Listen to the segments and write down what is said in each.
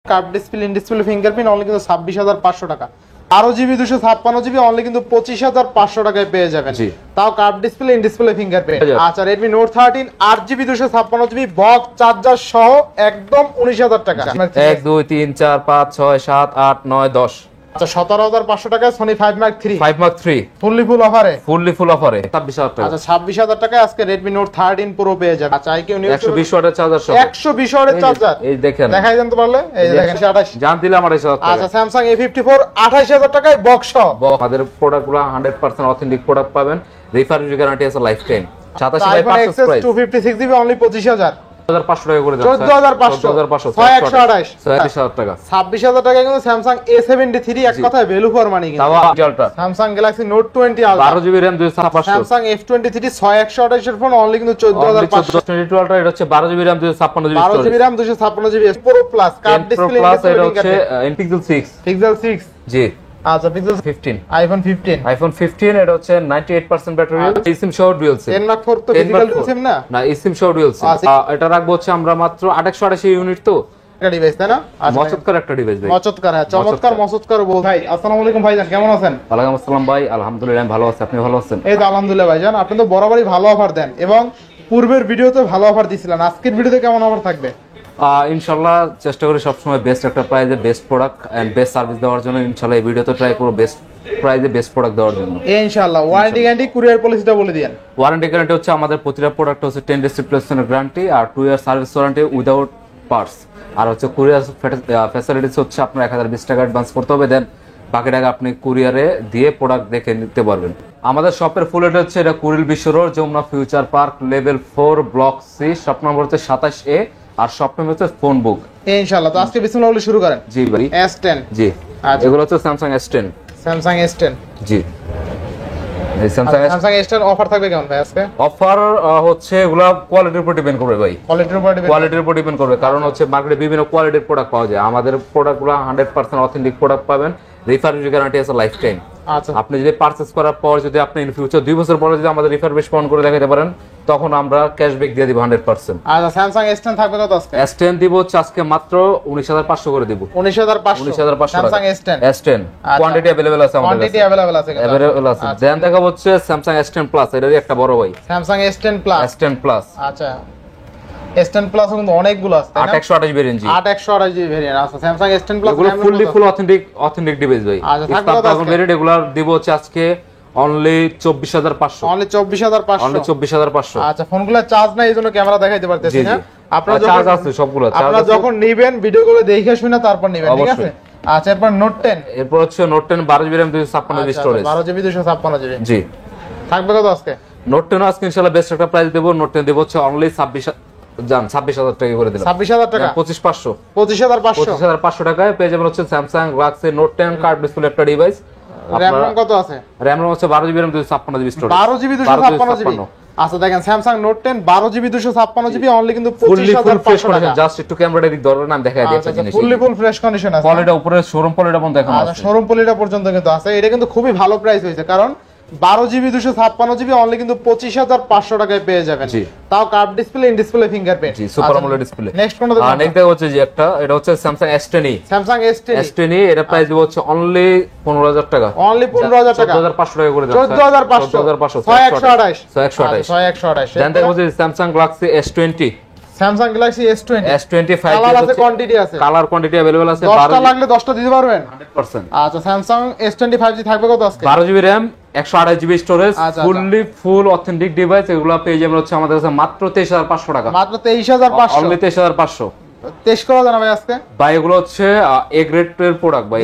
Curve display in display fingerprint only কিন্তু 26500 টাকা। 12GB 256GB only কিন্তু 25500 টাকায় পেয়ে যাবেন। তাও curve display in display fingerprint. আচ্ছা Redmi Note 13 8GB 256GB box charger সহ একদম 19000 টাকা। 1 2 3 4 5 6 7 8 9 10। আচ্ছা 17500 টাকা Sony 5 Mark 3 ফুললি ফুল অফারে 26000 টাকা। আচ্ছা 26000 টাকায় আজকে Redmi Note 13 Pro পেয়ে যাবেন। আচ্ছা IQ Neo 120 ওয়াটের চার্জার সহ 120 ওয়াটের চার্জার। এই দেখেন দেখাই দেন তো পারলে, এই যে দেখেন 28 জান দিলাম 28000 টাকা। আচ্ছা Samsung A54 28000 টাকায় বক্স সহ। আমাদের প্রোডাক্টগুলো 100% অথেন্টিক প্রোডাক্ট পাবেন, রিফারবিশ গ্যারান্টি আছে lifetime. 87 by 500 price 256GB only 25000 14500 টাকা করে যাচ্ছে। 14500 12000 টাকা 26000 টাকা কিন্তু Samsung A73 এক কথায় ভ্যালু ফর মানি কিন্তু। তাও ultra Samsung Galaxy Note 20 Ultra 12GB RAM 25600। Samsung F23 6128 এর ফোন অনলি কিন্তু 14500। 22 Ultra এটা হচ্ছে 12GB RAM 256GB 12GB RAM 256GB Pro Plus curve display এটা হচ্ছে Pixel 6 Pixel 6 জি। আচ্ছা Pixel 15 iPhone 15 এটা হচ্ছে 98% ব্যাটারি, eSIM সহ ডুয়াল সিম। 10 Mark 4 তো ফিজিক্যাল সিম না, না eSIM সহ ডুয়াল সিম। এটা রাখবো হচ্ছে আমরা মাত্র 2880 ইউনিট, তো একটা ডিভাইস তাই না? মচৎকার একটা ডিভাইস ভাই, মচৎকার, হ্যাঁ চমৎকার মচৎকার বল ভাই। আসসালামু আলাইকুম ভাইজান, কেমন আছেন? ওয়ালাইকুম আসসালাম ভাই, আলহামদুলিল্লাহ আমি ভালো আছি, আপনি ভালো আছেন? এই তো আলহামদুলিল্লাহ ভাইজান, আপনি তো বরাবরই ভালো অফার দেন এবং পূর্বের ভিডিওতে ভালো অফার দিছিলেন, আজকের ভিডিওতে কেমন অফার থাকবে? ইনশাআল্লাহ চেষ্টা করি সবসময় বেস্ট একটা প্রাইসে best product and best service দেওয়ার জন্য। ইনশাআল্লাহ এই ভিডিওতে ট্রাই করব বেস্ট প্রাইসে বেস্ট প্রোডাক্ট দেওয়ার জন্য ইনশাআল্লাহ। ওয়ারেন্টি গ্যারান্টি কুরিয়ার পলিসিটা বলে দিয়েন। ওয়ারেন্টি গ্যারান্টি হচ্ছে আমাদের প্রতিটা প্রোডাক্ট হচ্ছে 10 days রিপ্লেসমেন্ট গ্যারান্টি আর 2 year service warranty without parts. আর হচ্ছে কুরিয়ার ফ্যাসিলিটিস হচ্ছে আপনার 1020 টাকা অ্যাডভান্স করতে হবে, দেন বাকি টাকা আপনি কুরিয়ারে দিয়ে প্রোডাক্ট দেখে নিতে পারবেন। আমাদের শপের ফুল এড্রেস হচ্ছে এটা Kuril Bishwa road, Jamuna future park, level 4 block C, shop number হচ্ছে 27A আর শপ নম্বর হচ্ছে ফোন বুক। ইনশাআল্লাহ। তো আজকে বিসমিল্লাহ বলে শুরু করেন। জি ভাই S10 জি। আচ্ছা এগুলো হচ্ছে স্যামসাং S10 জি। এই স্যামসাং S10 অফার থাকবে কেমন ভাই আজকে? অফার হচ্ছে এগুলা কোয়ালিটির উপর ডিপেন্ড করবে ভাই, কোয়ালিটির উপর ডিপেন্ড করবে, কারণ হচ্ছে মার্কেটে বিভিন্ন কোয়ালিটির প্রোডাক্ট পাওয়া যায়। আমাদের প্রোডাক্টগুলো 100% অথেন্টিক প্রোডাক্ট পাবেন, রিফারবিশ গ্যারান্টি আছে লাইফ টাইম। আচ্ছা আপনি যদি পারচেজ করার পর যদি আপনি ইন ফিউচার 2 বছর পরে যদি আমাদের রিফারবিশ ফোন করে দেখাতে পারেন, তখন আমরা ক্যাশব্যাক দিয়ে দিব 100%। আচ্ছা স্যামসাং S10 থাকবে কত আজকে? S10 দিব হচ্ছে আজকে মাত্র 19500 করে দিব। 19500 স্যামসাং S10 কোয়ান্টিটি अवेलेबल আছে আমাদের কাছে, কোয়ান্টিটি अवेलेबल আছে কিন্তু अवेलेबल আছে। দেন দেখা হচ্ছে স্যামসাং S10 প্লাস, এটারই একটা বড় ভাই Samsung S10 plus. S10 plus আচ্ছা S10 প্লাস কিন্তু অনেকগুলো আছে তাই না? 8128 ভেরিয়েন্ট জি, 8128GB ভেরিয়েন্ট আছে স্যামসাং S10 প্লাস। এগুলো ফুল অথেন্টিক ডিভাইস ভাই। আচ্ছা থাকবে কত আজকে? ভেরিয়েন্ট এগুলো দিব হচ্ছে আজকে অনলি 24500। অনলি 24500। আচ্ছা ফোনগুলো চার্জ নাই এইজন্য ক্যামেরা দেখাইতে পারতেছি না। আপনারা চার্জ আছে সবগুলো, আপনারা যখন নেবেন ভিডিওগুলো দেখে শুনে তারপর নেবেন, ঠিক আছে? আচ্ছা এরপর Note 10, এরপর হচ্ছে Note 10 12GB RAM 256GB storage 12GB 256GB জি। থাকবে কত আজকে? Note 10 আজকে ইনশাআল্লাহ বেস্ট একটা প্রাইস দেব। Note 10 দেব হচ্ছে অনলি 26000 টাকা করে দিলাম। 26000 টাকা 25500 টাকায় পেয়ে যাবেন হচ্ছে Samsung Galaxy Note 10 curve display একটা ডিভাইস। RAM কত আছে? RAM হচ্ছে 12GB RAM 256GB storage 12GB 256GB। আচ্ছা দেখেন Samsung Note 10 12GB 256GB only কিন্তু 25500 টাকা। জাস্ট একটু ক্যামেরাটা দিক ধরুন আমি দেখাই দিই একটা জিনিস। ফুল ফ্রেশ কন্ডিশন আছে, কোয়ালিটি উপরে শোরুম পলিটা বন্ধ দেখানো আছে। আচ্ছা শোরুম পলিটা পর্যন্ত কিন্তু আছে। এটা কিন্তু খুবই ভালো প্রাইস হয়েছে, কারণ 12GB 256GB অনলি কিন্তু 25500 টাকায় পেয়ে যাবেন। তাও curve display in display fingerprint G, super AMOLED display. Next কোনটা দেখুন? নেক্সট হচ্ছে যে একটা এটা হচ্ছে Samsung S10e। Samsung S10e এটা প্রাইস দিব হচ্ছে অনলি 15000 টাকা। অনলি 15000 টাকা 14500 টাকা করে যাচ্ছে। 14500 6128 দেন দেখা হচ্ছে Samsung Galaxy S20 Samsung Galaxy S20 S25 colour আছে, কোয়ান্টিটি আছে, কালার কোয়ান্টিটি अवेलेबल আছে। 10টা লাগলে 10টা দিতে পারবেন 100%। আচ্ছা Samsung S25G থাকবে কত আজকে? 12GB RAM 128GB storage full authentic device. এগুলো পেয়ে যাবেন হচ্ছে আমাদের কাছে মাত্র 23500 টাকা। মাত্র 23500 অনলি 23500 টেস্ট করা জানা ভাই আজকে ভাই। এগুলো হচ্ছে এ গ্রেডের প্রোডাক্ট ভাই,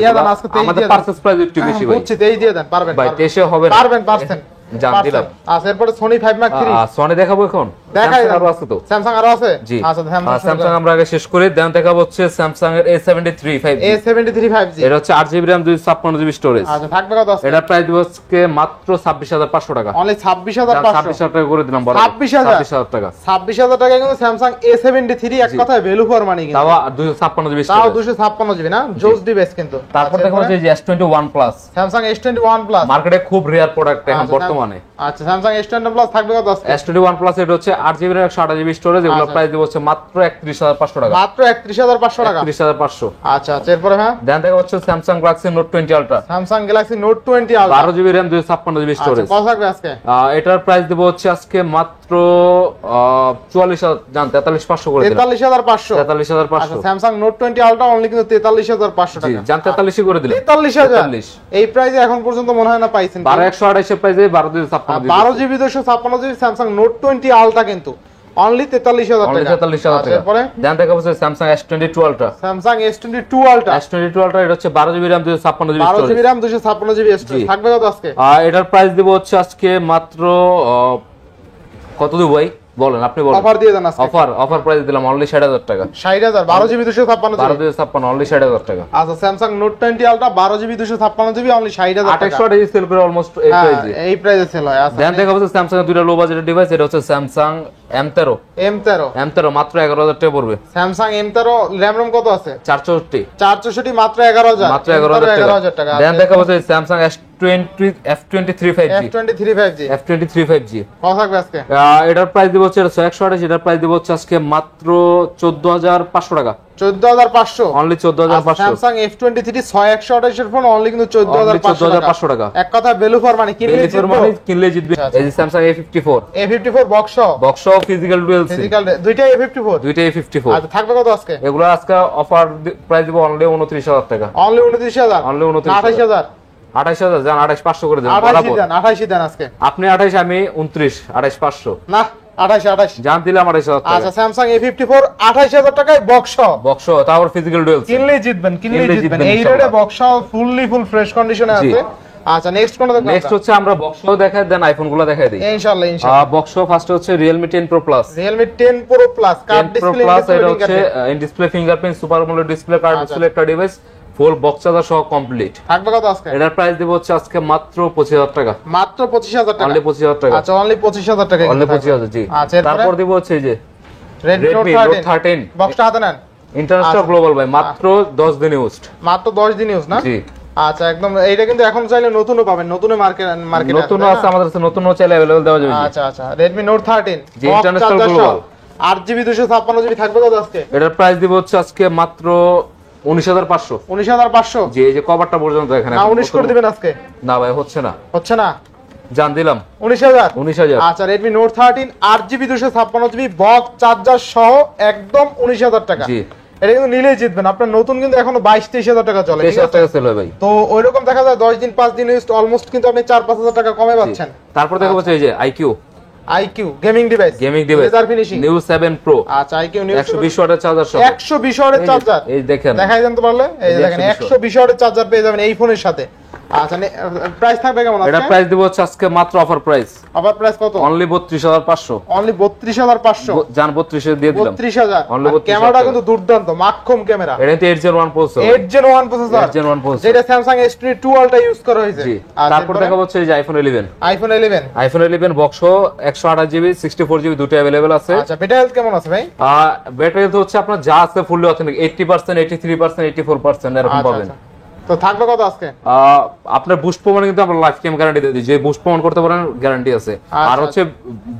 আমাদের পারচেজ প্রাইস একটু বেশি ভাই। বুঝছি, 23 দিয়ে দেন পারবেন ভাই, 23 হবে না পারবেন পারছেন জান দিলাম। আচ্ছা এরপর Sony 5 Mark 3 সনি দেখাবো এখন, দেখাই আরো আছে তো Samsung আরো আছে জি। আচ্ছা স্যামসাং আমরা আগে শেষ করি, দেন দেখাবো হচ্ছে Samsung এর A73 5G। A73 5G এটা হচ্ছে 8GB RAM 256GB স্টোরেজ। আচ্ছা থাকবে কত আজকে? এটা প্রাইস দিব আজকে মাত্র 26500 টাকা। অনলি 26500 26000 টাকা করে দিলাম বড় 26000 টাকা। 26000 টাকা কিন্তু Samsung A73 এক কথায় ভ্যালু ফর মানি কিন্তু। তাও 256GB তাও স্টোরেজ, 256GB না, জোস ডিভাইস কিন্তু। তারপর দেখো যে S21 plus Samsung S21 plus মার্কেটে খুব রেয়ার প্রোডাক্ট এখন বর্তমানে। আচ্ছা Samsung S21 প্লাস থাকবে কত আজকে? S21 প্লাস এটা হচ্ছে 8GB RAM 128GB স্টোরেজ, এগুলো প্রাইস দিব হচ্ছে মাত্র 31500 টাকা। মাত্র 31500 টাকা। 31500। আচ্ছা আচ্ছা, এরপরে হ্যাঁ দেন দেখা হচ্ছে Samsung Galaxy Note 20 Ultra, Samsung Galaxy Note 20 Ultra, 12GB RAM 256GB storage. কত থাকবে আজকে? এটার প্রাইস দেব হচ্ছে আজকে মাত্র 44000, জান 43500 করে দিলাম। 43500। 43500। আচ্ছা, Samsung Note 20 Ultra অনলি কিন্তু 43500 জি, টাকা। জান 43 করে দিলাম। 43000। এই প্রাইসে এখন পর্যন্ত মনে হয় না পাইছেন। 12128 এর প্রাইসে 1256GB 12GB 256GB Samsung Note 20 Ultra কিন্তু অনলি 43000 অনলি টাকা। 43000 আচ্ছা, টাকা। এরপরে দেন দেখা হচ্ছে Samsung S22 Ultra, Samsung S22 Ultra, S22 Ultra এটা হচ্ছে 12GB RAM 256GB 12GB RAM 256GB storage. থাকবে কত আজকে? এটার প্রাইস দেব হচ্ছে আজকে মাত্র কত দেব ভাই বলেন, আপনি বলেন। অফার দিয়ে দেন আজকে। অফার প্রাইস দিলাম অনলি 60000 টাকা। 60000, 12GB 256GB। 1256 অনলি 60000 টাকা। আচ্ছা, Samsung Note 20 Ultra 12GB 256GB only 60000 টাকা। 2800 সেল করে অলমোস্ট এই প্রাইসে। এই প্রাইসে সেল হয়। আচ্ছা, দেন দেখা হচ্ছে Samsung এর দুইটা লো বাজেটের ডিভাইস, এটা হচ্ছে Samsung M13 M13 মাত্র 11000 টাকা পড়বে। Samsung M13 RAM ROM কত আছে? 464 464 মাত্র 11000। মাত্র 11000 টাকা। দেন দেখা হচ্ছে Samsung F23 5G, F23 5G। F23 5G কত থাকবে আজকে? এটার প্রাইস দিব হচ্ছে 128, এটার প্রাইস দিব হচ্ছে আজকে মাত্র 14500 টাকা। 14500 অনলি 14500। Samsung F23 6128 এর ফোন অনলি কিন্তু 14500 টাকা। এক কথা ভ্যালু ফর মানি, কিনলে জিতবে। এই যে Samsung A54 box physical dual SIM, physical দুইটাই A54। আচ্ছা, থাকবে কত আজকে? এগুলো আজকে অফার প্রাইস দিব অনলি 29000 টাকা। অনলি 29000। অনলি 28000। 28000 জান 28500 করে দেন। 28 দেন আজকে। আপনি 28, আমি 29, 28500 না 28 জান দিলাম 28000 টাকা। আচ্ছা, Samsung A54 28000 টাকায় বক্স তারপর ফিজিক্যাল ডুয়াল সিম কিনলেই জিতবেন। এই রেটে বক্স ফুল ফ্রেশ কন্ডিশনে আছে। আচ্ছা, নেক্সট কোনটা দেখব? নেক্সট হচ্ছে আমরা বক্সও দেখাই, দেন আইফোন গুলো দেখাই দিই ইনশাআল্লাহ। বক্স ফার্স্ট হচ্ছে Realme 10 Pro Plus। Realme 10 Pro Plus card 10 Pro display Plus এটা হচ্ছে in display fingerprint super AMOLED display card display একটা ডিভাইস, ফুল বক্স চার্জার সহ কমপ্লিট। থাকবে কত আজকে? এটার প্রাইস দেব হচ্ছে আজকে মাত্র 25000 টাকা। মাত্র 25000 টাকা। অনলি 25000 টাকা। আচ্ছা, অনলি 25000 টাকা। অনলি 25000 জি। আচ্ছা, তারপর দেব হচ্ছে এই যে Redmi Note 13 বক্সটা হাতে নেন। ইন্টারন্যাশনাল গ্লোবাল ভাই, মাত্র 10 দিন ইউজড। মাত্র 10 দিন ইউজ না? জি। আচ্ছা, একদম এইটা কিন্তু এখন চাইলে নতুনও পাবেন, নতুন মার্কেটে নতুন আছে আমাদের কাছে, নতুনও চাইলে अवेलेबल দেওয়া যাবে। আচ্ছা আচ্ছা, Redmi Note 13 জি, ইন্টারন্যাশনাল গ্লোবাল 8GB 256GB থাকবে কত আজকে? এটার প্রাইস দিব হচ্ছে আজকে মাত্র 19500। 19500। জি, এই যে কভারটা পর্যন্ত এখানে না 19 করে দিবেন আজকে। না ভাই হচ্ছে না। জান দিলাম 19000। আচ্ছা, Redmi Note 13 8GB 256GB box charger সহ একদম 19000 টাকা। জি, এটা কিন্তু নিলেই জিতবেন। আপনার নতুন কিন্তু এখনো 22-23000 টাকা চলে। 23000 টাকা সেল হয় ভাই। তো ওইরকম দেখা যায় 10 দিন 5 দিন ইউজ অলমোস্ট কিন্তু আপনি 4-5000 টাকা কমে পাচ্ছেন। তারপর দেখা হচ্ছে এই যে IQ gaming device laser finishing Neo 7 Pro। আচ্ছা, IQ নিউ 120 ওয়াটের চার্জার সহ। 120 ওয়াটের চার্জার। এই দেখেন, দেখাই দেন তো পারলে। এই যে দেখেন 120 ওয়াটের চার্জার পেয়ে যাবেন এই ফোনের সাথে। আচ্ছা, প্রাইস থাকবে কেমন আজকে? এটা প্রাইস দিব হচ্ছে আজকে মাত্র অফার প্রাইস। অফার প্রাইস কত? অনলি 32500। অনলি 32500 জান 32 দিয়ে দিলাম। 32000। অনলি 32। ক্যামেরাটা কিন্তু দুর্দান্ত, মাখখম ক্যামেরা। এটা 8 Gen 1 processor. 8 Gen 1 processor. 8 Gen 1 processor যেটা Samsung S22 Ultra ইউজ করা হয়েছে। জি। তারপর দেখা হচ্ছে এই যে iPhone 11। iPhone 11 box 128GB 64GB দুটো अवेलेबल আছে। আচ্ছা, ব্যাটারি হেলথ কেমন আছে ভাই? ব্যাটারি হেলথ হচ্ছে আপনার যা আছে ফুললি অথেন্টিক, 80%, 83%, 84% এরকম পাবেন। তো থাকবে কত আজকে? আপনার বুস্ট প্রমাণ কিন্তু আমরা লাইফ টাইম গ্যারান্টি দিই, যে বুস্ট প্রমাণ করতে পারেন গ্যারান্টি আছে। আর হচ্ছে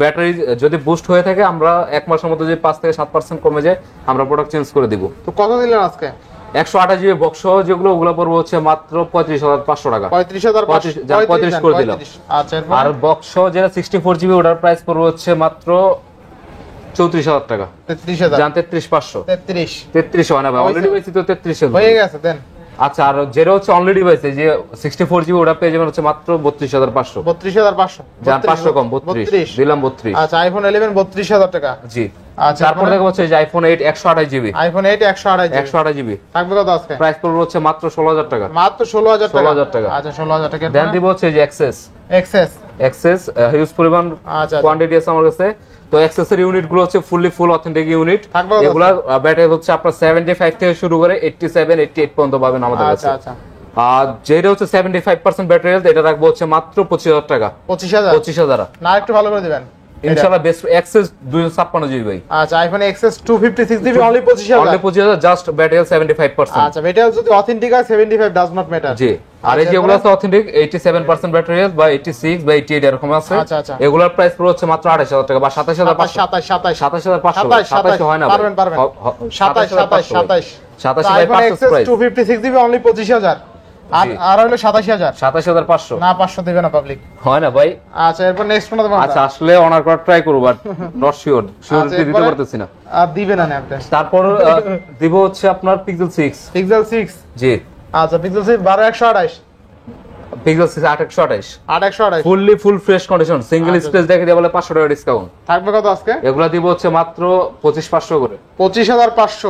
ব্যাটারি যদি বুস্ট হয়ে থাকে আমরা 1 মাসের মধ্যে যে 5 থেকে 7% কমে যায় আমরা প্রোডাক্ট চেঞ্জ করে দিব। তো কত দিলেন আজকে? 128GB বক্স যেগুলো ওগুলো পড়বে হচ্ছে মাত্র 35500 টাকা। 35500 করে দিলাম। আচ্ছা, আর বক্স যেটা 64GB ওটার প্রাইস পড়বে হচ্ছে মাত্র 34000 টাকা। 33000 জান 33500। 33 হয় না ভাই, অলরেডি বেশি তো 33 হয়ে গেছে দেন। আচ্ছা, আর যেটা হচ্ছে অনলি ডিভাইসে যে 64GB ওটা পেয়ে যাবেন হচ্ছে মাত্র 32500। 32500 জান 500 কম 32 দিলাম 32। আচ্ছা, iPhone 11 32000 টাকা। জি। আচ্ছা, তারপর দেখা হচ্ছে যে iPhone 8 128GB। iPhone 8 128GB থাকবে কত আজকে? প্রাইস পড়বে হচ্ছে মাত্র 16000 টাকা। মাত্র 16000 টাকা। 16000 টাকা। আচ্ছা, 16000 টাকা। দেন দিব হচ্ছে যে এক্সেস হিউজ পরিমাণ কোয়ান্টিটি আছে আমার কাছে। তো এক্সেস এর ইউনিট গুলো হচ্ছে ফুল অথেন্টিক ইউনিট। এগুলা ব্যাটারি হচ্ছে আপনার 75 থেকে শুরু করে 87 88 পর্যন্ত পাবেন আমাদের কাছে। আচ্ছা, আর যেটা হচ্ছে 75% ব্যাটারি হেলথ এটা রাখবো হচ্ছে মাত্র 25000 টাকা। 25000 না একটু ভালো করে দিবেন ইনশাআল্লাহ। বেস্ট এক্সেস 256GB ভাই। আচ্ছা, iPhone XS 256GB only 25000। Only 25000 just battery health 75%। আচ্ছা, ব্যাটারি যদি অথেন্টিক হয় 75 ডাজ নট ম্যাটার। জি। আর এই যেগুলো আছে অথেন্টিক 87% ব্যাটারি হেলথ বা 86 বা 88 এরকম আছে, এগুলোর প্রাইস পুরো হচ্ছে মাত্র 28000 টাকা বা 27500 হয় না পারবেন 27500 256 জিবি অনলি 25000 আর হলো 27500 না 500 দিবে না পাবলিক হয় না ভাই। আচ্ছা এরপর নেক্সট কোনটা দেব? আচ্ছা আসলে অনার করা ট্রাই করব বাট নট শিওর দিতে পারতেছি না। আর দিবে না আপনি। তারপর দিব হচ্ছে আপনার পিক্সেল 6 জি। আচ্ছা pixel 6 12128 pixel 6 828 full fresh condition single space দেখে দিয়ে বলে 500 টাকা ডিসকাউন্ট থাকবে কত আজকে? এগুলা দিব হচ্ছে মাত্র 25500 করে 25500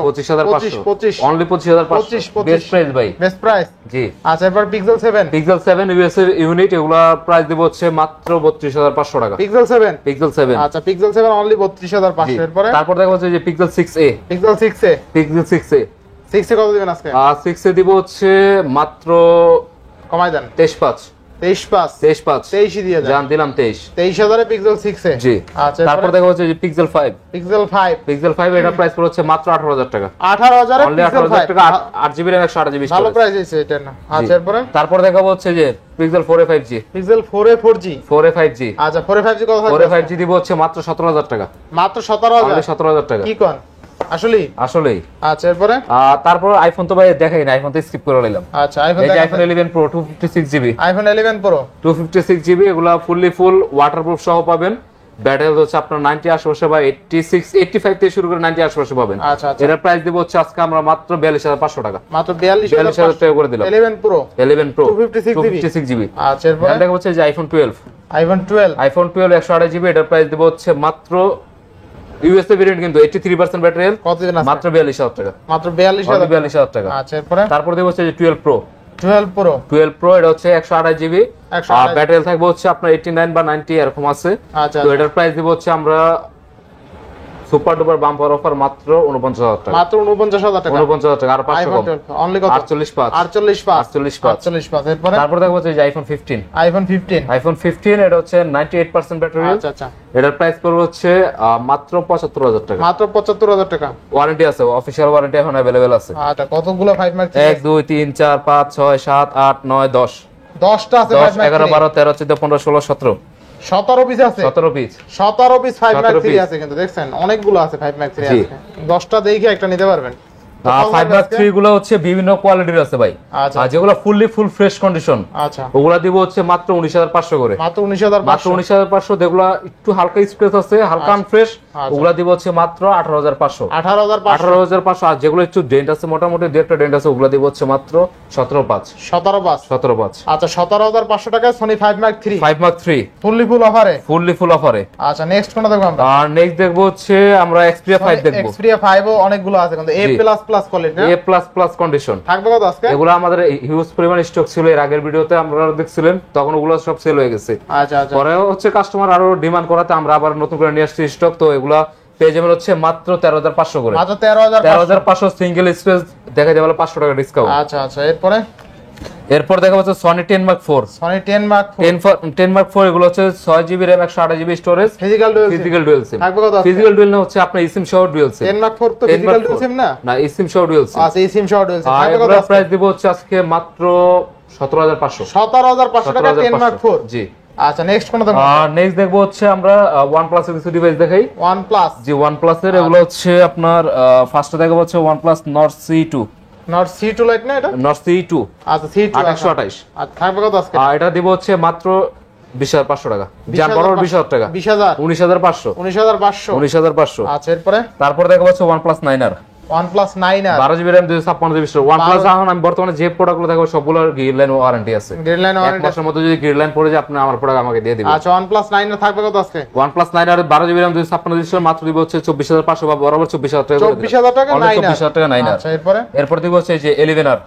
অনলি 25500 বেস্ট প্রাইস ভাই, বেস্ট প্রাইস জি। আচ্ছা এরপর পিক্সেল 7 ইউএস এর ইউনিট, এগুলা প্রাইস দিব হচ্ছে মাত্র 32500 টাকা পিক্সেল 7। আচ্ছা পিক্সেল 7 অনলি 32500 এর পরে তারপর দেখা হচ্ছে যে পিক্সেল 6a 6 এ কত দিবেন আজকে? 6 এ দিব হচ্ছে মাত্র কমাই দেন 23 দিয়ে জান দিলাম 23000 এ পিক্সেল 6 এ জি। আচ্ছা তারপর দেখা হচ্ছে যে পিক্সেল 5 এটার প্রাইস পুরো হচ্ছে মাত্র 18000 টাকা 18000 এ পিক্সেল 5 টাকা 8GB RAM 128GB ভালো প্রাইস আছে এটা না। আচ্ছা এরপরে তারপর দেখাবো হচ্ছে যে pixel 4a 5G pixel 4a 5G আচ্ছা 4a 5G কত থাকবে? 4a 5G দিব হচ্ছে মাত্র 17000 টাকা মাত্র 17000 টাকা কি কোন আসলেই? আচ্ছা এরপরে তারপর আইফোন তো ভাই দেখাই না, আইফোন তো স্কিপ করে নিলাম। আচ্ছা iPhone 11 Pro 256GB iPhone 11 Pro 256GB এগুলা ফুল ওয়াটারপ্রুফ সহ পাবেন। ব্যাটারি হচ্ছে আপনার 90 আশেপাশে বা 86 85 থেকে শুরু করে 90 আশেপাশে পাবেন। আচ্ছা এর প্রাইস দিব হচ্ছে আজকে আমরা মাত্র 42500 টাকা মাত্র 42000 টাকা করে দিলাম 11 Pro 256GB। আচ্ছা এরপর দেখা হচ্ছে যে আইফোন 12 128GB এটার প্রাইস দিব হচ্ছে মাত্র ইউএসএ ভেরিয়েন্ট কিন্তু 83% ব্যাটারি হেলথ কত দিন আছে? মাত্র 42000 টাকা মাত্র 42000 টাকা। আচ্ছা এরপরে তারপর দেব হচ্ছে যে 12 Pro এটা হচ্ছে 128GB আর ব্যাটারি হেলথ থাকবে হচ্ছে আপনার 89 বা 90 এরকম আছে। তো এটার প্রাইস দেব হচ্ছে আমরা সুপার ডুপার বাম্পার অফার মাত্র 49000 টাকা মাত্র 49000 টাকা আর 500 কম অনলি কত? 48 এরপরে তারপর দেখো হচ্ছে যে আইফোন 15 এটা হচ্ছে 98% ব্যাটারি। আচ্ছা এটার প্রাইস পড়বে হচ্ছে মাত্র 75000 টাকা মাত্র 75000 টাকা ওয়ারেন্টি আছে, অফিশিয়াল ওয়ারেন্টি এখন अवेलेबल আছে। আচ্ছা কতগুলো 5 ম্যাক্স? 1 2 3 4 5 6 7 8 9 10 10টা আছে 5 ম্যাক্স 11 12 13 14 15 16 17 পিস আছে 17 পিস 5 ম্যাক্স 3 আছে কিন্তু দেখছেন অনেকগুলো আছে 5 ম্যাক্স 3 আছে 10টা দেখে একটা নিতে পারবেন। 5 ম্যাক্স 3 গুলো হচ্ছে বিভিন্ন কোয়ালিটির আছে ভাই। আর যেগুলো ফুল ফ্রেশ কন্ডিশন আচ্ছা ওগুলা দিব হচ্ছে মাত্র 19500 করে মাত্র 19500 যেগুলো একটু হালকা স্পেস আছে হালকা আনফ্রেশ ওগুলা দিব হচ্ছে মাত্র 18500 আর যেগুলো একটু ডেন্ট আছে মোটামুটি দুই একটা ডেন্ট আছে ওগুলা দিব হচ্ছে মাত্র 17500 আচ্ছা 17500 টাকা সনি 5 ম্যাক্স 3 ফুল অফারে। আচ্ছা নেক্সট কোনটা দেখব আমরা? আর নেক্সট দেখব হচ্ছে আমরা Xperia 5 দেখব। Xperia 5 ও অনেকগুলো আছে কিন্তু A++ কোয়ালিটি না A++ কন্ডিশন থাকবে কত আজকে? এগুলো আমাদের হিউজ পরিমাণ স্টক ছিল, এর আগের ভিডিওতে আমরা দেখছিলেন তখন ওগুলো সব সেল হয়ে গেছে। আচ্ছা পরে হচ্ছে কাস্টমার আরো ডিমান্ড করাতে আমরা আবার নতুন করে নিয়ে আসছি স্টক। তো এগুলা পেয়ে যাবেন হচ্ছে মাত্র 13500 করে মাত্র 13500 সিঙ্গেল স্পেস দেখা যাবে 500 টাকা ডিসকাউন্ট। আচ্ছা এরপর দেখা হচ্ছে Sony 10 Mark 4 এগুলো হচ্ছে 6GB RAM 128GB storage physical dual SIM থাকবে কত? ফিজিক্যাল ডুয়াল না হচ্ছে আপনার eSIM সহ ডুয়াল সিম 10 Mark 4 তো ফিজিক্যাল ডুয়াল সিম না eSIM সহ ডুয়াল সিম। আচ্ছা eSIM সহ ডুয়াল সিম থাকবে কত? প্রাইস দিব হচ্ছে আজকে মাত্র 17500 টাকা 10 Mark 4 জি। আচ্ছা নেক্সট কোন দেখব? নেক্সট দেখবো হচ্ছে আমরা OnePlus এর কিছু ডিভাইস দেখাই। OnePlus জি OnePlus এর এগুলো হচ্ছে আপনার ফার্স্টে দেখাবো হচ্ছে OnePlus Nord C2 লাইট না এটা? Nord C2 আচ্ছা C2 128 আচ্ছা থাকবে কত আজকে? এটা দিব হচ্ছে মাত্র 20500 টাকা যার বড় 20000 টাকা 19500 আচ্ছা এরপরে তারপর দেখাবো হচ্ছে OnePlus 9R OnePlus 9R 12GB RAM 256GB storage. OnePlus এখন আমি বর্তমানে যে প্রোডাক্টগুলো দেখাবো সবগুলোর গ্রিডলাইন ওয়ারেন্টি আছে। এক মাসের মধ্যে যদি গ্রিডলাইন পড়ে যায় আপনি আমার প্রোডাক্ট আমাকে দিয়ে দিবেন। আচ্ছা OnePlus 9R থাকবে কত আজকে? OnePlus 9R 12GB RAM 256GB storage মাত্র দিব হচ্ছে 24500 বা বরাবর 24000 টাকা করে 24000 টাকা 9R। আচ্ছা এরপর দিব হচ্ছে যে 11R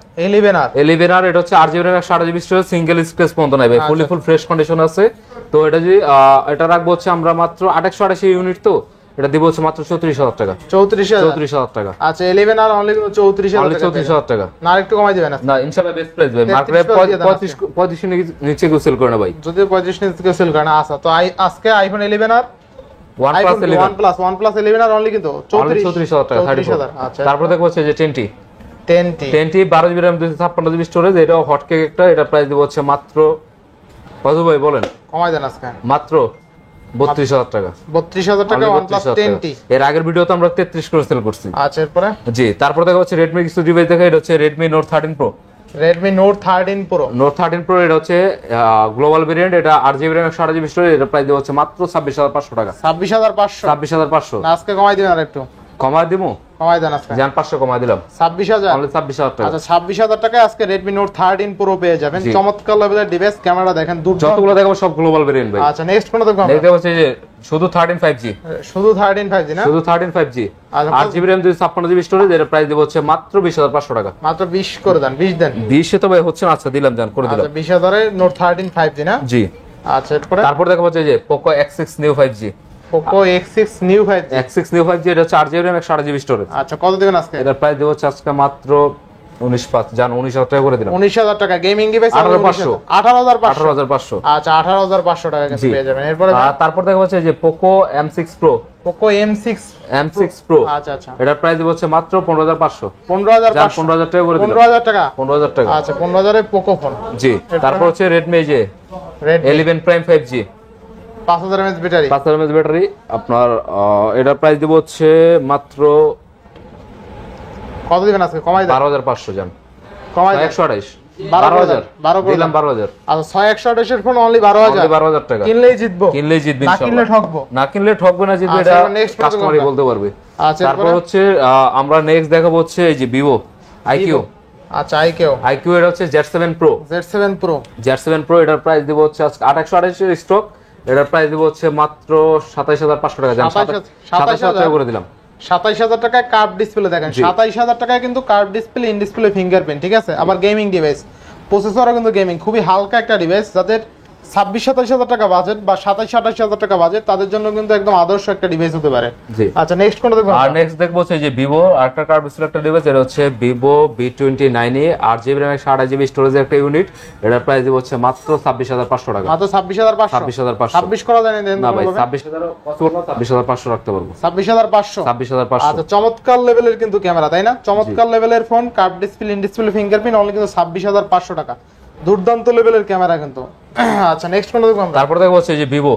এটা হচ্ছে 8GB RAM 128GB storage single space পর্যন্ত নাই ভাই ফুল ফ্রেশ কন্ডিশন আছে। তো এটা যদি এটা রাখবো হচ্ছে আমরা মাত্র 888 ইউনিট তো এটা দিব হচ্ছে মাত্র 34000 টাকা 34000 টাকা। আচ্ছা 11R অনলি 34000 টাকা না আরেকটু কমাই দিবেন না ইনশাআল্লাহ বেস্ট প্রাইস ভাই মার্কেটে 35 নিচে কেউ সেল করে না ভাই যদি 35 নিচে কেউ সেল করে না। আচ্ছা তো আজকে iPhone 11R OnePlus 11R only কিন্তু 34000 টাকা 34000। আচ্ছা তারপর দেখো হচ্ছে যে 10T 10T 12 GB RAM 256 GB storage, এটাও হট কেক একটা। এটা প্রাইস দিব হচ্ছে মাত্র কত ভাই বলেন? কমাই দেন আজকে মাত্র 32,000 টাকা। 32,000 টাকা OnePlus 10T। এর আগের ভিডিওতে আমরা 33 করে সেল করছি। আচ্ছা এরপরে জি, তারপর দেখা হচ্ছে Redmi কিছু ডিভাইস দেখা। এটা হচ্ছে Redmi Note 13 Pro। Redmi Note 13 Pro। Note 13 Pro এটা হচ্ছে গ্লোবাল ভেরিয়েন্ট, এটা 8GB RAM 128GB স্টোরেজ। এটা প্রাইস দিব হচ্ছে মাত্র 26,500 টাকা। 26,500। 26,500 না আজকে কমাই দিবেন আর একটু। কমায় দিমু? কমাই দেন আজকে। জান 500 কমায় দিলাম। 26,000। অনলি 26,000 টাকা। আচ্ছা 26,000 টাকায় আজকে Redmi Note 13 Pro পেয়ে যাবেন। চমৎকার লেভেলের ডিভাইস, ক্যামেরা দেখেন দুর্দান্ত। যতগুলো দেখাবো সব গ্লোবাল ভেরিয়েন্ট ভাই। আচ্ছা নেক্সট কোন দেখব আমরা? দেখতে পাচ্ছি যে শুধু 13 5G, শুধু 13 5G না? শুধু 13 5G, আচ্ছা 8GB RAM 256GB স্টোরেজ। এর প্রাইস দেব হচ্ছে মাত্র 20,500 টাকা। মাত্র 20 করে দেন, 20 দেন। 20 এ তো ভাই হচ্ছে না। আচ্ছা দিলাম, জান করে দিলাম। আচ্ছা 20,000 এ Note 13 5G না? জি। আচ্ছা এরপরে তারপর দেখা হচ্ছে যে Poco X6 Neo 5G। Poco X6 New 5G। X6 Neo 5G এটা হচ্ছে 8GB RAM 128GB স্টোরেজ। আচ্ছা কত দিবেন আজকে? এটার প্রাইস দেব হচ্ছে আজকে মাত্র 19,500, জান 19,000 টাকা করে দিলাম। 19,000 টাকা গেমিং ডিভাইস 18,500। 18,500। 18,500। আচ্ছা 18,500 টাকা কিন্তু পেয়ে যাবেন। এরপরে তারপর দেখা হচ্ছে যে Poco M6 Pro। Poco M6 Pro আচ্ছা আচ্ছা এটার প্রাইস দেব হচ্ছে মাত্র 15,500। 15,500। 15,000 টাকা করে দিলাম। 15,000 টাকা। 15,000 টাকা। আচ্ছা 15,000 এ Poco ফোন। জি। তারপর হচ্ছে Redmi যে Redmi 11 Prime 5G 5000 mAh battery. 5000 mAh battery আপনার। এটার প্রাইস দেব হচ্ছে মাত্র কত দিবেন আজকে? কমাই দেন। 12,500 জান। কমাই দেন। 128 12,000 দিলাম 12,000। আচ্ছা 6128 এর ফোন অনলি 12,000। 12,000 টাকা। কিনলেই জিতবো। কিনলেই জিতবে না ইনশাআল্লাহ। কিনলে ঠকবো। না কিনলে ঠকবে না, জিতবে। আচ্ছা, এটা এবার next কাস্টমারই বলতে পারবে। আচ্ছা তারপর হচ্ছে আমরা নেক্সট দেখাবো হচ্ছে এই যে Vivo IQ। আচ্ছা IQ এটা হচ্ছে Z7 Pro। Z7 Pro। Z7 Pro এটার প্রাইস দেব হচ্ছে আজকে 128 এর স্টক। এটার প্রাইস দেব হচ্ছে মাত্র 27,500 টাকা। জান 27,000 টাকা করে দিলাম। 27,000 টাকায় কার্ভ ডিসপ্লে দেখেন। 27,000 টাকায় কিন্তু curve display, in display fingerprint, ঠিক আছে? আবার গেমিং ডিভাইস, প্রসেসরও কিন্তু গেমিং, খুবই হালকা একটা ডিভাইস। যাদের 26-27,000 টাকা বাজেট বা 27-28,000 টাকা বাজেট, তাদের জন্য কিন্তু একদম আদর্শ একটা ডিভাইস হতে পারে। জি। আচ্ছা নেক্সট কোনটা দেখব? আর নেক্সট দেখবো হচ্ছে যে Vivo আরেকটা কার্ভ ডিসপ্লে একটা ডিভাইস। এটা হচ্ছে Vivo V29e 8GB RAM 128GB স্টোরেজের একটা ইউনিট। এটার প্রাইস দেব হচ্ছে মাত্র 26,500 টাকা। মাত্র 26,500। 26,500। 26 করা যায় না? না ভাই 26,000 কত করব? 26,500 রাখতে পারবো। 26,500। 26,500। আচ্ছা চমৎকার লেভেলের কিন্তু ক্যামেরা, তাই না? চমৎকার লেভেলের phone, curve display, in display fingerprint, only কিন্তু 26,500 টাকা। দুর্দান্ত লেভেলের ক্যামেরা কিন্তু। আচ্ছা নেক্সট কোনটা দেখব আমরা? তারপর দেখবো হচ্ছে যে Vivo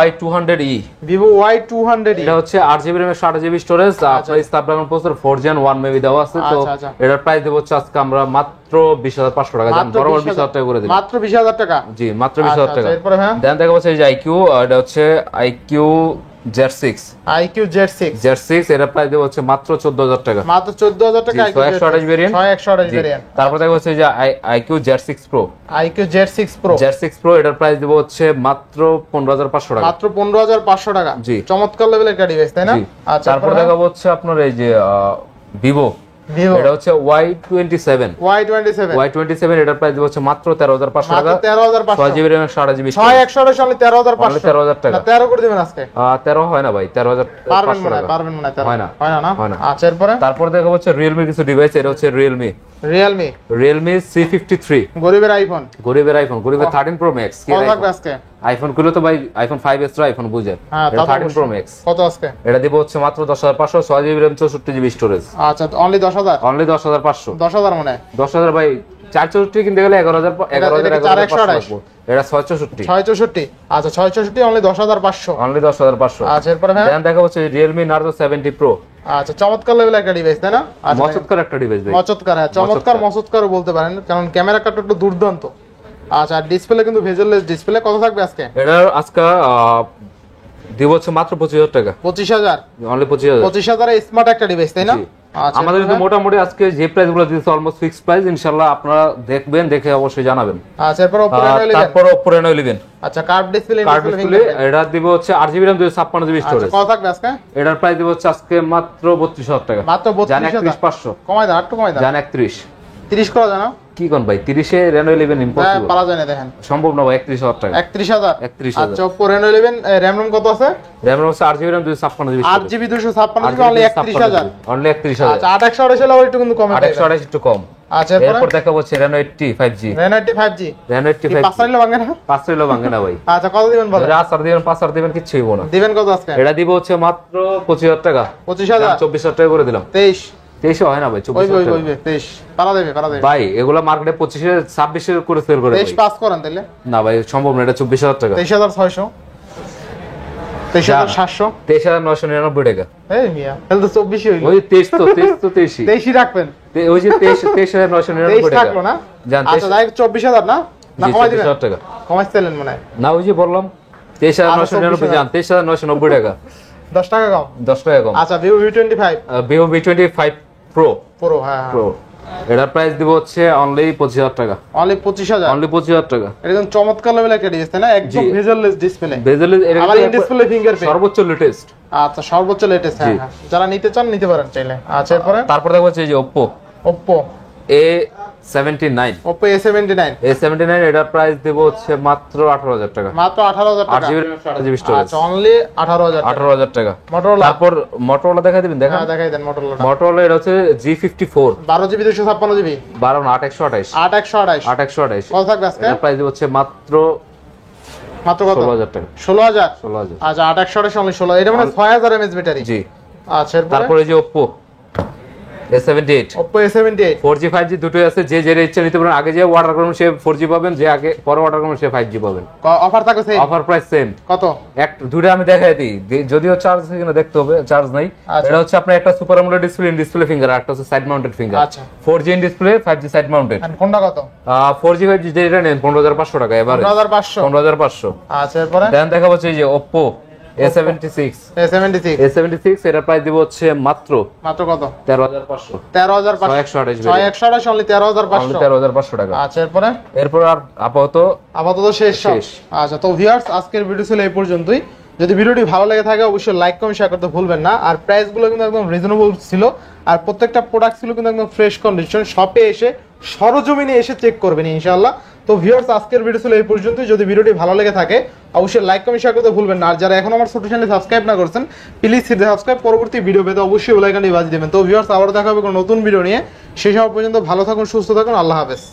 Y200e। Vivo Y200e এটা হচ্ছে 8GB RAM 128GB স্টোরেজ। আপনার স্ন্যাপড্রাগন প্রসেসর 4Gen 1 মেবি দেওয়া আছে। তো এটার প্রাইস দেব হচ্ছে আজকে আমরা মাত্র 20,500 টাকা। জান বরাবর 20,000 টাকা করে দিলাম। মাত্র 20,000 টাকা। জি মাত্র 20,000 টাকা। এরপরে হ্যাঁ দেন দেখা হচ্ছে এই যে IQ। এটা হচ্ছে IQ Z6। Z6 এর প্রাইস দেব হচ্ছে মাত্র 14,000 টাকা। মাত্র 14,000 টাকা। 128 ভেরিয়েন্ট। 128 ভেরিয়েন্ট। তারপর দেখা হচ্ছে যে IQ Z6 Pro। Z6 Pro এটার প্রাইস দেব হচ্ছে মাত্র 15,500 টাকা। মাত্র 15,500 টাকা। জি। চমৎকার লেভেলের একটা ডিভাইস, তাই না? আচ্ছা তারপর দেখাবো হচ্ছে আপনার এই যে Vivo এটা হচ্ছে Y27 এটার প্রাইস দেব হচ্ছে মাত্র 13,500 টাকা। 13,500। 6GB RAM 128GB 6128 only 13,500। 13,000 টাকা। 13 করে দিবেন আজকে। 13 হয় না ভাই, 13,500 পারবেন টাকা। মনে হয় 13 হয় না। হয় না। আচ্ছা এরপরে তারপর দেখা হচ্ছে Realme কিছু ডিভাইস। এটা হচ্ছে Realme C53 গরিবের আইফোন, গরিবের আইফোন, গরিবের 13 Pro Max। কত থাকবে আজকে? আইফোন গুলো তো ভাই আইফোন 5s র আইফন বুঝে। হ্যাঁ 13 Pro Max কত আজকে? এটা দিব হচ্ছে মাত্র 10,500। 6GB RAM 64GB storage. আচ্ছা অনলি 10,000। অনলি 10,500। 10,000 মনে হয়। 10,000 ভাই 464 কিনতে গেলে 11,000 এটা 664। আচ্ছা 664 অনলি 10,500। অনলি 10,500। আচ্ছা এরপরে হ্যাঁ দেন দেখা হচ্ছে Realme Narzo 70 Pro। আচ্ছা চমৎকার লেভেলের একটা ডিভাইস, তাই না? মচৎকার একটা ডিভাইস ভাই। মচৎকার, হ্যাঁ চমৎকার মচৎকারও বলতে পারেন, কারণ ক্যামেরা কাটটা একটু দুর্দান্ত। আচ্ছা ডিসপ্লে কিন্তু ভেজেললেস ডিসপ্লে। কত থাকবে আজকে? এটা আজকে দিব হচ্ছে মাত্র 25,000 টাকা। 25,000। অনলি 25,000। 25,000 এ স্মার্ট একটা ডিভাইস, তাই না? আচ্ছা আমাদের কিন্তু মোটামুটি আজকে যে প্রাইস গুলো দিয়েছে অলমোস্ট ফিক্সড প্রাইস। ইনশাআল্লাহ আপনারা দেখবেন, দেখে অবশ্যই জানাবেন। আচ্ছা এরপর Oppo Reno 11। তারপর Oppo Reno 11। আচ্ছা কার্ভ ডিসপ্লে, এটা দিব হচ্ছে 8GB RAM 256GB স্টোরেজ। কত থাকবে আজকে? এটার প্রাইস দিব হচ্ছে আজকে মাত্র 32,000 টাকা। মাত্র 32,000। 31,500 কমাই দাও, একটু কমাই দাও। 30 করা যায় না? কি কোন ভাই 30 এ Reno 11 ইম্পসিবল। পারা যায় না, দেখেন সম্ভব না ভাই। 31,000 টাকা। 31,000। আচ্ছা Oppo Reno 11 RAM ROM কত আছে? RAM ROM হচ্ছে 8GB RAM 256GB 8GB 256GB only 31,000। Only 31,000। আচ্ছা 828 হলে একটু কিন্তু কমে যাবে। 828 একটু কম। আচ্ছা এরপর দেখাবো হচ্ছে Reno 80 5G। Reno 80 5G 5 নিলে ভাঙে না? 5 নিলে ভাঙে না ভাই। আচ্ছা কত দিবেন বলেন? 4 দিবেন 5 দিবেন কিচ্ছু হইব না। দিবেন কত আজকে? এটা দিব হচ্ছে মাত্র 25,000 টাকা। 25,000। 24,000 টাকা করে দিলাম। 23 23 হয় না ভাই, 24 ওই 23 পারা দেবে ভাই। এগুলা মার্কেটে 25 26 করে সেল করে 23 পাস করেন তাহলে। না ভাই সম্ভব না, এটা 24000 টাকা। 23600, 23700, 23999 টাকা। এই মিয়া তাহলে তো 24 হইলো। ওই 23 তো 23 রাখবেন, ওই যে 23999 টাকা থাকলো না। জান আচ্ছা যাই 24000 না না কমাই দিবেন 24000 টাকা কমাইছিলেন মনে হয় না, ওই যে বললাম 23999 জান 23990 টাকা 10 টাকা কম। 10 টাকা কম। আচ্ছা Vivo V25 Vivo V25 Pro Pro, হ্যাঁ Pro এটার প্রাইস দিব হচ্ছে অনলি 25000 টাকা। অনলি 25000, অনলি 25000 টাকা। একদম চমৎকার লেভেল একটা ডিভাইস তাই না, একদম ভেজাললেস ডিসপ্লে। বেজেল এর আবার ইন ডিসপ্লে ফিঙ্গারপ্রিন্ট সর্বোচ্চ লেটেস্ট। আচ্ছা সর্বোচ্চ লেটেস্ট, হ্যাঁ হ্যাঁ। যারা নিতে চান নিতে পারেন চাইলে। আচ্ছা এরপরে তারপর দেখো হচ্ছে এই যে Oppo Oppo A79 Oppo A79 A79 এটার প্রাইস দেব হচ্ছে মাত্র 18000 টাকা। মাত্র 18000 টাকা। 8GB 8GB storage. আচ্ছা অনলি 18000 টাকা। 18000 টাকা। Motorola, তারপর Motorola দেখাই দিবেন, দেখা হ্যাঁ দেখাই দেন Motorola। Motorola এটা হচ্ছে G54 12GB 256GB 12 না 8128 8128 8128 কত থাকবে আজকে? এটার প্রাইস দেব হচ্ছে মাত্র মাত্র কত? 16000 টাকা। 16000। 16000 আচ্ছা 8128 অনলি 16, এটা মানে 6000 mAh ব্যাটারি। জি। আচ্ছা এরপরে তারপরে যে Oppo A78 Oppo A78 4G 5G দুটোই আছে, যে যে ইচ্ছা নিতে পারেন। আগে যে অর্ডার করবেন সে 4G পাবেন, যে আগে পরে অর্ডার করবেন সে 5G পাবেন। অফার থাকবে সেম? Offer price same. কত? দুটো আমি দেখাই দিই, যদিও চার্জ আছে কিনা দেখতে হবে, চার্জ নাই। আচ্ছা। এটা হচ্ছে আপনার একটা super AMOLED display, in display finger, আর একটা হচ্ছে সাইড মাউন্টেড ফিঙ্গার। আচ্ছা 4G in display 5G side mounted. আর কোনটা কত? 4G 5G যেটা নেন 15500 টাকা এবারে। 15500। 15500। আচ্ছা এরপরে দেন দেখা হচ্ছে এই যে Oppo A76 A76 এটার প্রাইস দিব হচ্ছে মাত্র কত? 13500 13500 6128 অনলি 13500 13500 টাকা। আচ্ছা এরপরে এরপর আর আপাতত শেষ সব। শেষ। আচ্ছা তো ভিউয়ার্স আজকের ভিডিও ছিল এই পর্যন্তই। যদি ভিডিওটি ভালো লেগে থাকে অবশ্যই লাইক কমেন্ট শেয়ার করতে ভুলবেন না। আর প্রাইস গুলো কিন্তু একদম রিজনেবল ছিল, আর প্রত্যেকটা প্রোডাক্ট ছিল কিন্তু একদম ফ্রেশ কন্ডিশন। শপে এসে সরজমিনে এসে চেক করবেন ইনশাআল্লাহ। তো ভিউয়ার্স আজকের ভিডিও ছিল এই পর্যন্তই। যদি ভিডিওটি ভালো লেগে থাকে অবশ্যই লাইক কমেন্ট শেয়ার করতে ভুলবেন না। আর যারা এখন আমার ছোট চ্যানেলে সাবস্ক্রাইব না করেছেন প্লিজ সাবস্ক্রাইব, পরবর্তী ভিডিও পেতে অবশ্যই বেল আইকনটি বাজিয়ে দেবেন। তো ভিউয়ার্স আবার দেখা হবে কোনো নতুন ভিডিও নিয়ে। সেই সময় পর্যন্ত ভালো থাকুন, সুস্থ থাকুন, আল্লাহ হাফেজ।